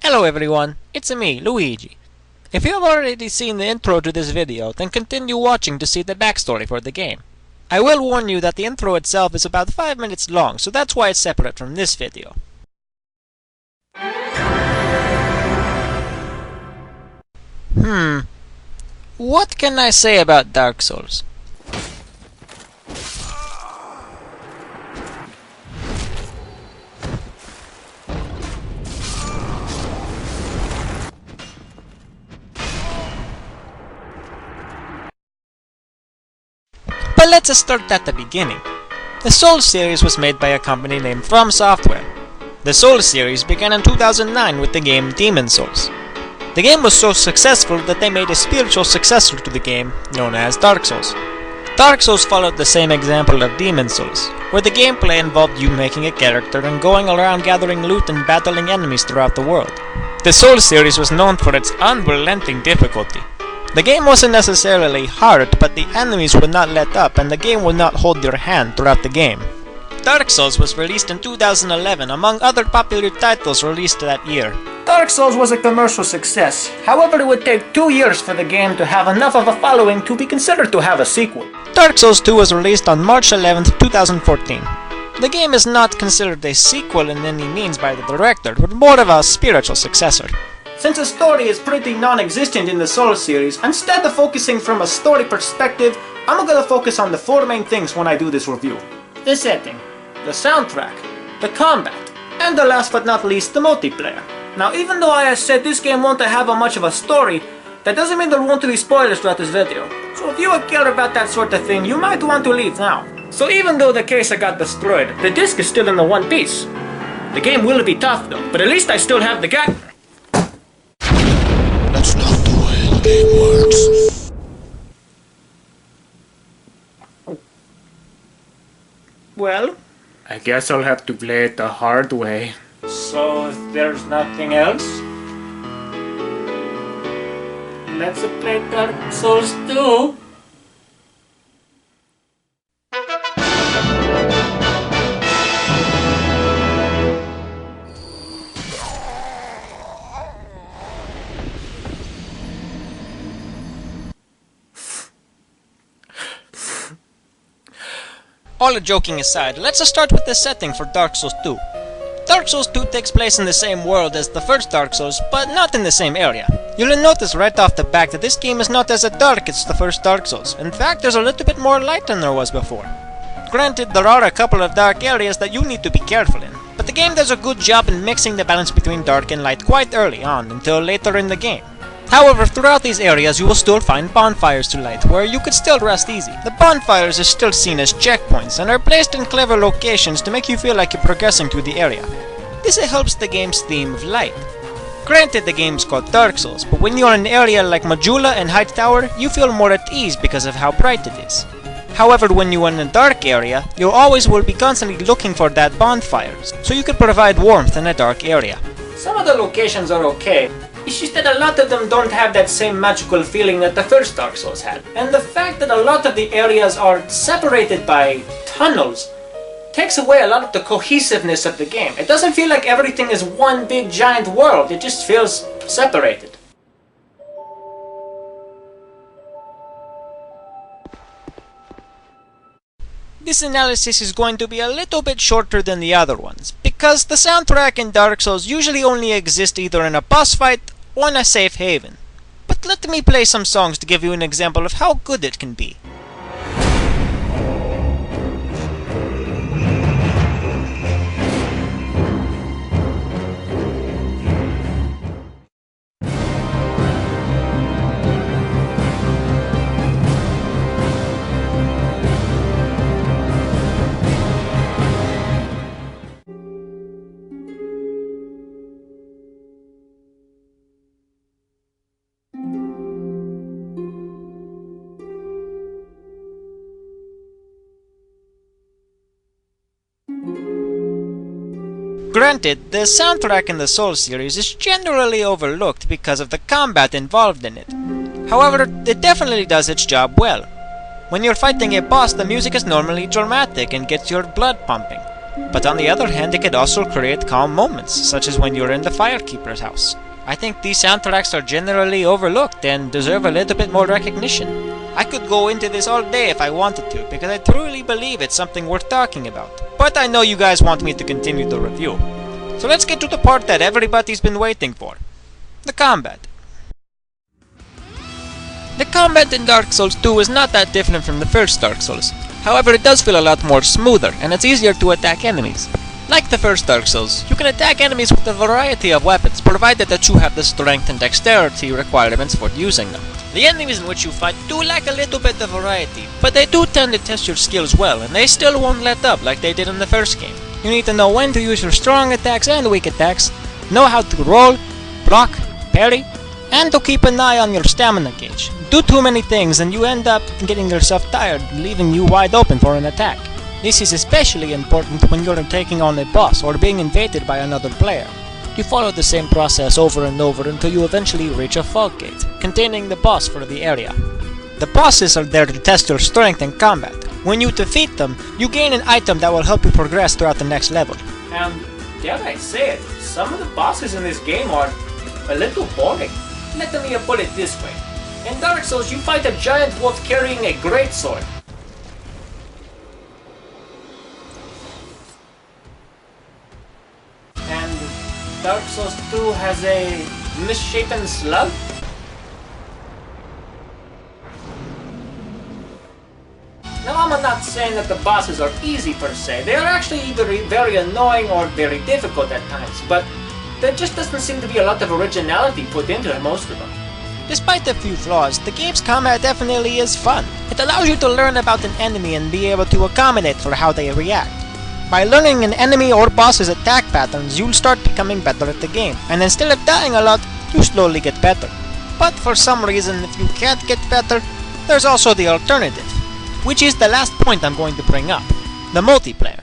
Hello everyone, it's me, Luigi. If you have already seen the intro to this video, then continue watching to see the backstory for the game. I will warn you that the intro itself is about 5 minutes long, so that's why it's separate from this video. What can I say about Dark Souls? But let's start at the beginning. The Souls series was made by a company named From Software. The Souls series began in 2009 with the game Demon Souls. The game was so successful that they made a spiritual successor to the game, known as Dark Souls. Dark Souls followed the same example of Demon Souls, where the gameplay involved you making a character and going around gathering loot and battling enemies throughout the world. The Souls series was known for its unrelenting difficulty. The game wasn't necessarily hard, but the enemies would not let up and the game would not hold your hand throughout the game. Dark Souls was released in 2011 among other popular titles released that year. Dark Souls was a commercial success. However, it would take 2 years for the game to have enough of a following to be considered to have a sequel. Dark Souls 2 was released on March 11, 2014. The game is not considered a sequel in any means by the director, but more of a spiritual successor. Since the story is pretty non-existent in the Souls series, instead of focusing from a story perspective, I'm gonna focus on the 4 main things when I do this review. The setting, the soundtrack, the combat, and the last but not least, the multiplayer. Now, even though I have said this game won't have much of a story, that doesn't mean there won't be spoilers throughout this video. So if you care about that sort of thing, you might want to leave now. So even though the case got destroyed, the disc is still in the one piece. The game will be tough though, but at least I still have the guy. That's not the way the game works. Well, I guess I'll have to play it the hard way. So if there's nothing else, let's play Dark Souls 2. All joking aside, let's start with the setting for Dark Souls 2. Dark Souls 2 takes place in the same world as the first Dark Souls, but not in the same area. You'll notice right off the bat that this game is not as dark as the first Dark Souls. In fact, there's a little bit more light than there was before. Granted, there are a couple of dark areas that you need to be careful in, but the game does a good job in mixing the balance between dark and light quite early on, until later in the game. However, throughout these areas you will still find bonfires to light, where you could still rest easy. The bonfires are still seen as checkpoints, and are placed in clever locations to make you feel like you're progressing through the area. This helps the game's theme of light. Granted, the game's called Dark Souls, but when you're in an area like Majula and Height Tower, you feel more at ease because of how bright it is. However, when you're in a dark area, you always will be constantly looking for that bonfires, so you can provide warmth in a dark area. Some of the locations are okay. It's just that a lot of them don't have that same magical feeling that the first Dark Souls had. And the fact that a lot of the areas are separated by tunnels takes away a lot of the cohesiveness of the game. It doesn't feel like everything is one big giant world, it just feels separated. This analysis is going to be a little bit shorter than the other ones, because the soundtrack in Dark Souls usually only exists either in a boss fight or in a safe haven. But let me play some songs to give you an example of how good it can be. Granted, the soundtrack in the Souls series is generally overlooked because of the combat involved in it. However, it definitely does its job well. When you're fighting a boss, the music is normally dramatic and gets your blood pumping. But on the other hand, it could also create calm moments, such as when you're in the Firekeeper's house. I think these soundtracks are generally overlooked and deserve a little bit more recognition. I could go into this all day if I wanted to, because I truly believe it's something worth talking about. But I know you guys want me to continue the review. So let's get to the part that everybody's been waiting for. The combat. The combat in Dark Souls 2 is not that different from the first Dark Souls. However, it does feel a lot more smoother, and it's easier to attack enemies. Like the first Dark Souls, you can attack enemies with a variety of weapons, provided that you have the strength and dexterity requirements for using them. The enemies in which you fight do lack a little bit of variety, but they do tend to test your skills well, and they still won't let up like they did in the first game. You need to know when to use your strong attacks and weak attacks, know how to roll, block, parry, and to keep an eye on your stamina gauge. Do too many things and you end up getting yourself tired, leaving you wide open for an attack. This is especially important when you're taking on a boss or being invaded by another player. You follow the same process over and over until you eventually reach a fog gate, containing the boss for the area. The bosses are there to test your strength in combat. When you defeat them, you gain an item that will help you progress throughout the next level. And dare I say it, some of the bosses in this game are a little boring. Let me put it this way. In Dark Souls, you fight a giant wolf carrying a greatsword. And Dark Souls 2 has a misshapen slug? Now, I'm not saying that the bosses are easy per se. They are actually either very annoying or very difficult at times, but there just doesn't seem to be a lot of originality put into most of them. Despite a few flaws, the game's combat definitely is fun. It allows you to learn about an enemy and be able to accommodate for how they react. By learning an enemy or boss's attack patterns, you'll start becoming better at the game, and instead of dying a lot, you slowly get better. But for some reason, if you can't get better, there's also the alternative, which is the last point I'm going to bring up, the multiplayer.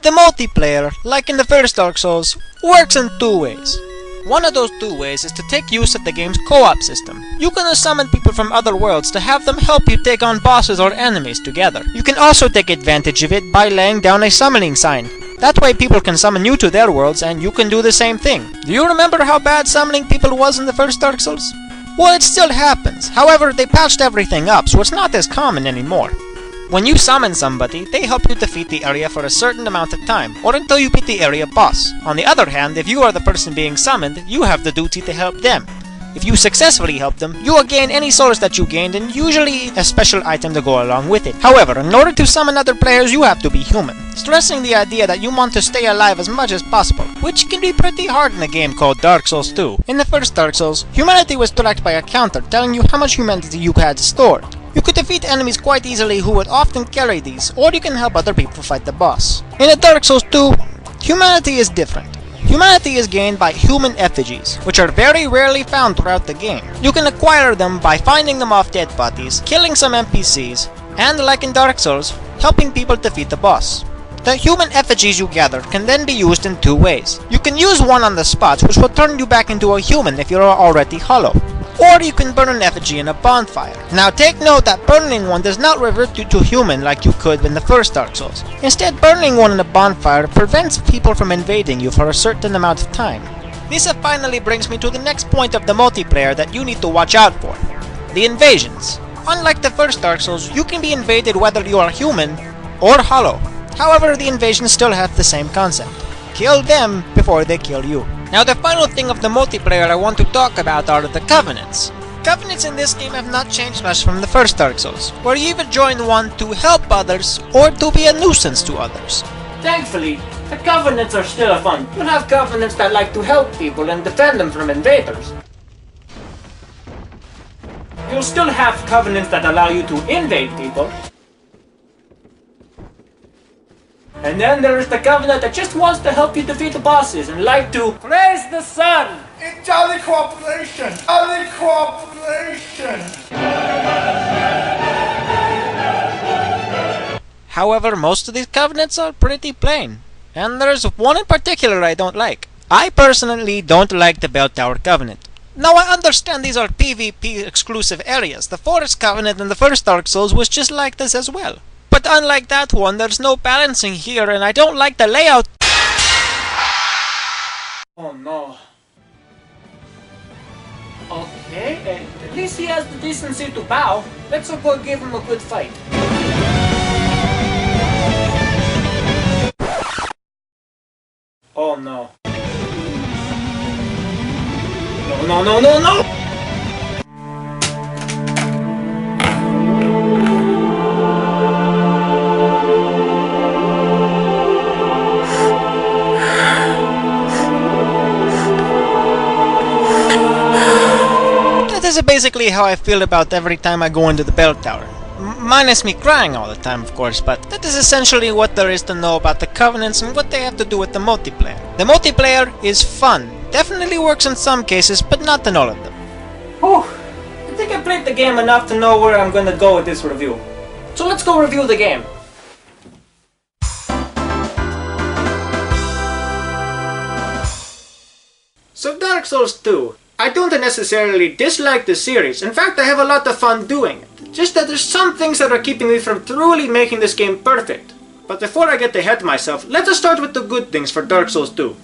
The multiplayer, like in the first Dark Souls, works in two ways. One of those two ways is to take use of the game's co-op system. You can summon people from other worlds to have them help you take on bosses or enemies together. You can also take advantage of it by laying down a summoning sign. That way people can summon you to their worlds and you can do the same thing. Do you remember how bad summoning people was in the first Dark Souls? Well, it still happens. However, they patched everything up, so it's not as common anymore. When you summon somebody, they help you defeat the area for a certain amount of time, or until you beat the area boss. On the other hand, if you are the person being summoned, you have the duty to help them. If you successfully help them, you will gain any souls that you gained and usually a special item to go along with it. However, in order to summon other players, you have to be human, stressing the idea that you want to stay alive as much as possible, which can be pretty hard in a game called Dark Souls 2. In the first Dark Souls, humanity was tracked by a counter telling you how much humanity you had stored. You could defeat enemies quite easily who would often carry these, or you can help other people fight the boss. In the Dark Souls 2, humanity is different. Humanity is gained by human effigies, which are very rarely found throughout the game. You can acquire them by finding them off dead bodies, killing some NPCs, and like in Dark Souls, helping people defeat the boss. The human effigies you gather can then be used in two ways. You can use one on the spot, which will turn you back into a human if you're already hollow. Or you can burn an effigy in a bonfire. Now take note that burning one does not revert you to human like you could in the first Dark Souls. Instead, burning one in a bonfire prevents people from invading you for a certain amount of time. This finally brings me to the next point of the multiplayer that you need to watch out for. The invasions. Unlike the first Dark Souls, you can be invaded whether you are human or hollow. However, the invasions still have the same concept. Kill them before they kill you. Now the final thing of the multiplayer I want to talk about are the Covenants. Covenants in this game have not changed much from the first Dark Souls, where you either join one to help others or to be a nuisance to others. Thankfully, the Covenants are still fun. You'll have Covenants that like to help people and defend them from invaders. You'll still have Covenants that allow you to invade people. And then there is the Covenant that just wants to help you defeat the bosses and like to praise the sun! It's jolly cooperation! Jolly cooperation! However, most of these Covenants are pretty plain. And there's one in particular I don't like. I personally don't like the Bell Tower Covenant. Now I understand these are PvP exclusive areas. The Forest Covenant in the first Dark Souls was just like this as well. But But unlike that one, there's no balancing here, and I don't like the layout. Oh no. Okay, at least he has the decency to bow. Let's go give him a good fight. Oh no. No, no, no, no, no! This is basically how I feel about every time I go into the bell tower. Minus me crying all the time, of course, but that is essentially what there is to know about the Covenants and what they have to do with the multiplayer. The multiplayer is fun. Definitely works in some cases, but not in all of them. Whew. I think I played the game enough to know where I'm going to go with this review. So let's go review the game. So Dark Souls 2. I don't necessarily dislike the series. In fact, I have a lot of fun doing it. Just that there's some things that are keeping me from truly making this game perfect. But before I get ahead of myself, let us start with the good things for Dark Souls 2.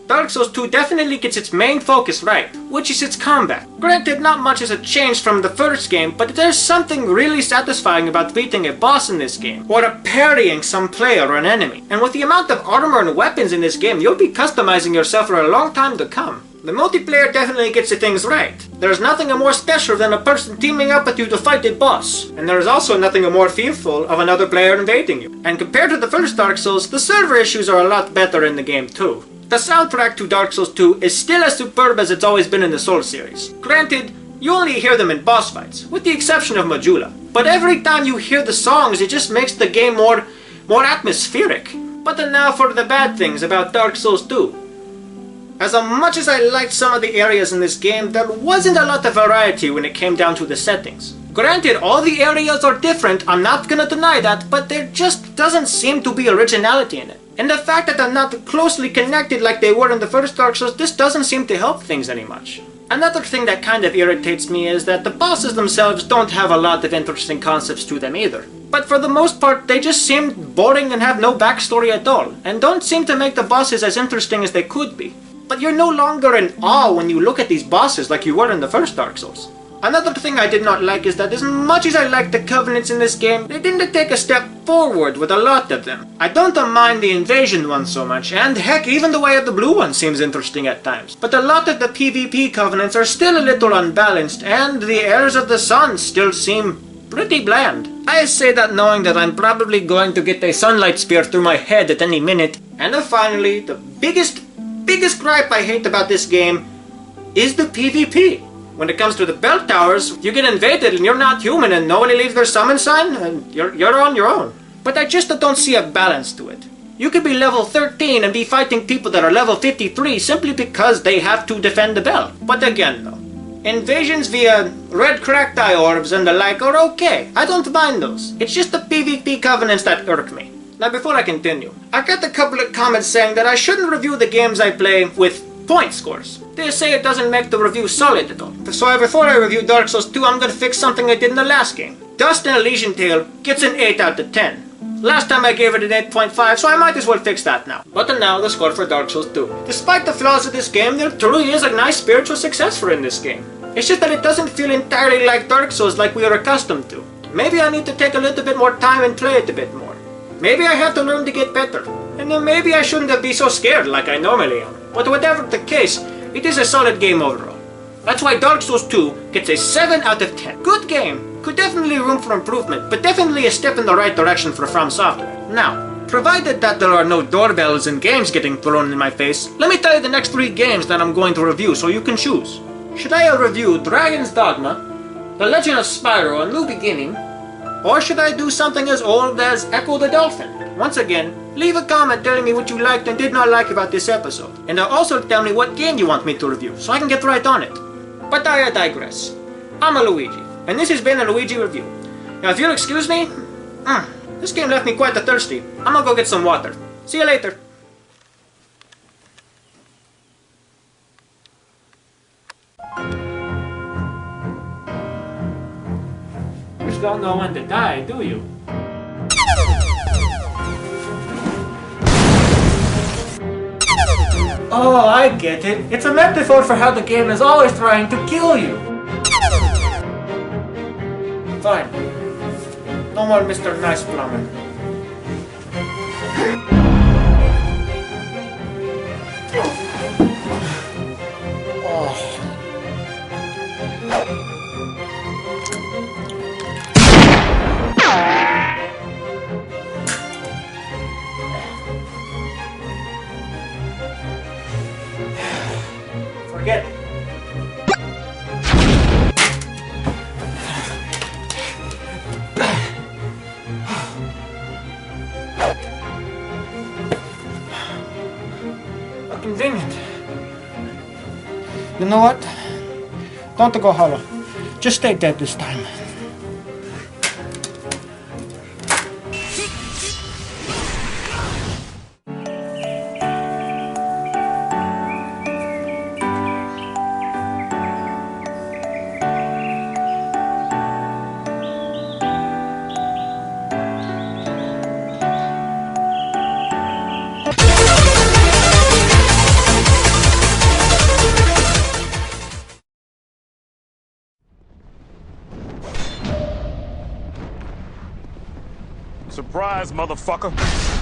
Dark Souls 2 definitely gets its main focus right, which is its combat. Granted, not much has changed from the first game, but there's something really satisfying about beating a boss in this game, or parrying some player or an enemy. And with the amount of armor and weapons in this game, you'll be customizing yourself for a long time to come. The multiplayer definitely gets the things right. There's nothing more special than a person teaming up with you to fight a boss. And there is also nothing more fearful of another player invading you. And compared to the first Dark Souls, the server issues are a lot better in the game too. The soundtrack to Dark Souls 2 is still as superb as it's always been in the Souls series. Granted, you only hear them in boss fights, with the exception of Majula. But every time you hear the songs, it just makes the game more atmospheric. But then now for the bad things about Dark Souls 2. As much as I liked some of the areas in this game, there wasn't a lot of variety when it came down to the settings. Granted, all the areas are different, I'm not gonna deny that, but there just doesn't seem to be originality in it. And the fact that they're not closely connected like they were in the first Dark Souls, this doesn't seem to help things any much. Another thing that kind of irritates me is that the bosses themselves don't have a lot of interesting concepts to them either. But for the most part, they just seem boring and have no backstory at all, and don't seem to make the bosses as interesting as they could be. But you're no longer in awe when you look at these bosses like you were in the first Dark Souls. Another thing I did not like is that as much as I like the Covenants in this game, they didn't take a step forward with a lot of them. I don't mind the invasion one so much, and heck, even the Way of the Blue one seems interesting at times. But a lot of the PvP Covenants are still a little unbalanced, and the Heirs of the Sun still seem pretty bland. I say that knowing that I'm probably going to get a sunlight spear through my head at any minute. And then finally, the biggest gripe I hate about this game is the PvP. When it comes to the bell towers, you get invaded and you're not human and nobody leaves their summon sign and you're on your own. But I just don't see a balance to it. You could be level 13 and be fighting people that are level 53 simply because they have to defend the bell. But again though, invasions via red cracked eye orbs and the like are okay. I don't mind those. It's just the PvP Covenants that irk me. Now before I continue, I got a couple of comments saying that I shouldn't review the games I play with point scores. They say it doesn't make the review solid at all. So before I review Dark Souls 2, I'm gonna fix something I did in the last game. Dust and Elysian Tale gets an 8 out of 10. Last time I gave it an 8.5, so I might as well fix that now. But now the score for Dark Souls 2. Despite the flaws of this game, there truly is a nice spiritual success for in this game. It's just that it doesn't feel entirely like Dark Souls like we are accustomed to. Maybe I need to take a little bit more time and play it a bit more. Maybe I have to learn to get better. And then maybe I shouldn't be so scared like I normally am. But whatever the case, it is a solid game overall. That's why Dark Souls 2 gets a 7 out of 10. Good game. Could definitely room for improvement, but definitely a step in the right direction for From Software. Now, provided that there are no doorbells and games getting thrown in my face, let me tell you the next 3 games that I'm going to review so you can choose. Should I review Dragon's Dogma, The Legend of Spyro: A New Beginning, or should I do something as old as Echo the Dolphin? Once again, leave a comment telling me what you liked and did not like about this episode. And also tell me what game you want me to review, so I can get right on it. But I digress. I'm a Luigi, and this has been a Luigi Review. Now if you'll excuse me, this game left me quite thirsty. I'm gonna go get some water. See you later. You just don't know when to die, do you? Oh, I get it. It's a metaphor for how the game is always trying to kill you. Fine. No more Mr. Nice Plumber. Forget it. How convenient. You know what? Don't go hollow. Just stay dead this time. Surprise, motherfucker!